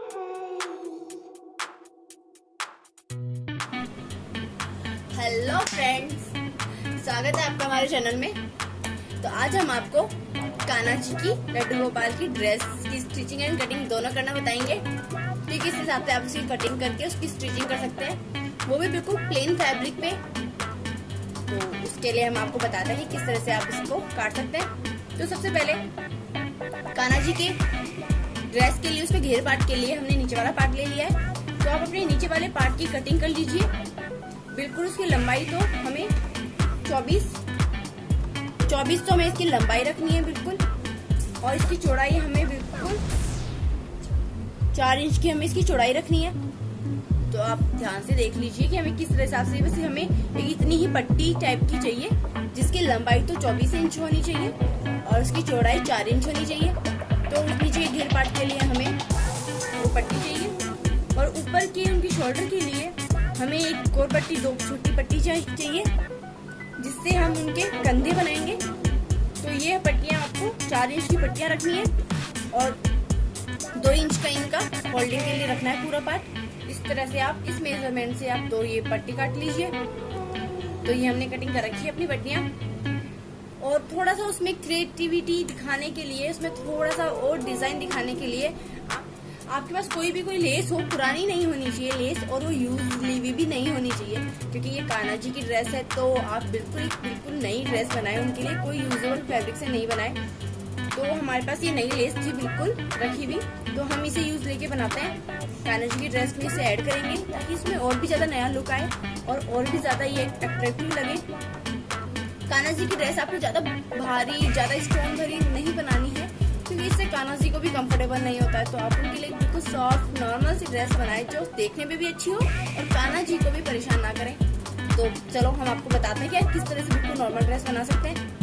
Hello friends, स्वागत है आपका हमारे चैनल में। तो आज हम आपको कान्हा जी की लड्डू गोपाल की ड्रेस की स्टिचिंग एंड कटिंग दोनों करना बताएंगे कि किस हिसाब से आप उसकी कटिंग करके उसकी स्टिचिंग कर सकते हैं, वो भी बिल्कुल प्लेन फैब्रिक पे। तो उसके लिए हम आपको बताते हैं किस तरह से आप इसको काट सकते हैं। तो सबसे पहले कान्हा जी के ड्रेस के लिए उसके घेर पार्ट के लिए हमने नीचे वाला पार्ट ले लिया है। तो आप अपने नीचे वाले पार्ट की कटिंग कर लीजिए। बिल्कुल उसकी लंबाई तो हमें 24 तो हमें इसकी लंबाई रखनी है बिल्कुल, और इसकी चौड़ाई हमें बिल्कुल 4 इंच की हमें इसकी चौड़ाई रखनी है। तो आप ध्यान से देख लीजिए कि हमें किस हिसाब से, बस हमें एक इतनी ही पट्टी टाइप की चाहिए जिसकी लंबाई तो 24 इंच होनी चाहिए और उसकी चौड़ाई 4 इंच होनी चाहिए। तो नीचे घेर पार्ट के लिए हमें वो पट्टी चाहिए, और ऊपर की उनकी शोल्डर के लिए हमें एक और पट्टी, 2 छोटी पट्टी चाहिए जिससे हम उनके कंधे बनाएंगे। तो ये पट्टियां आपको 4 इंच की पट्टियां रखनी है और 2 इंच का इनका होल्डिंग के लिए रखना है पूरा पार्ट। इस तरह से आप इस मेजरमेंट से आप 2 ये पट्टी काट लीजिए। तो ये हमने कटिंग कर रखी है अपनी पट्टियां, और थोड़ा सा उसमें क्रिएटिविटी दिखाने के लिए, उसमें थोड़ा सा और डिजाइन दिखाने के लिए आपके पास कोई लेस हो, पुरानी नहीं होनी चाहिए लेस, और वो यूज ली हुई भी नहीं होनी चाहिए, क्योंकि ये कान्हा जी की ड्रेस है। तो आप बिल्कुल नई ड्रेस बनाए उनके लिए, कोई यूजेबल फैब्रिक से नहीं बनाए। तो हमारे पास ये नई लेस थी बिल्कुल रखी हुई, तो हम इसे यूज लेके बनाते हैं। कान्हा जी की ड्रेस में इसे ऐड करेंगे ताकि इसमें और भी ज्यादा नया लुक आए और भी ज्यादा ये अट्रैक्टिव लगे। कान्हा जी की ड्रेस आपको ज्यादा भारी, ज्यादा स्टोन भरी नहीं बनानी है, क्योंकि इससे कान्हा जी को भी कंफर्टेबल नहीं होता है। तो आप उनके लिए बिल्कुल सॉफ्ट नॉर्मल सी ड्रेस बनाए जो देखने में भी अच्छी हो और कान्हा जी को भी परेशान ना करें। तो चलो हम आपको बताते हैं कि आप किस तरह से बिल्कुल नॉर्मल ड्रेस बना सकते हैं।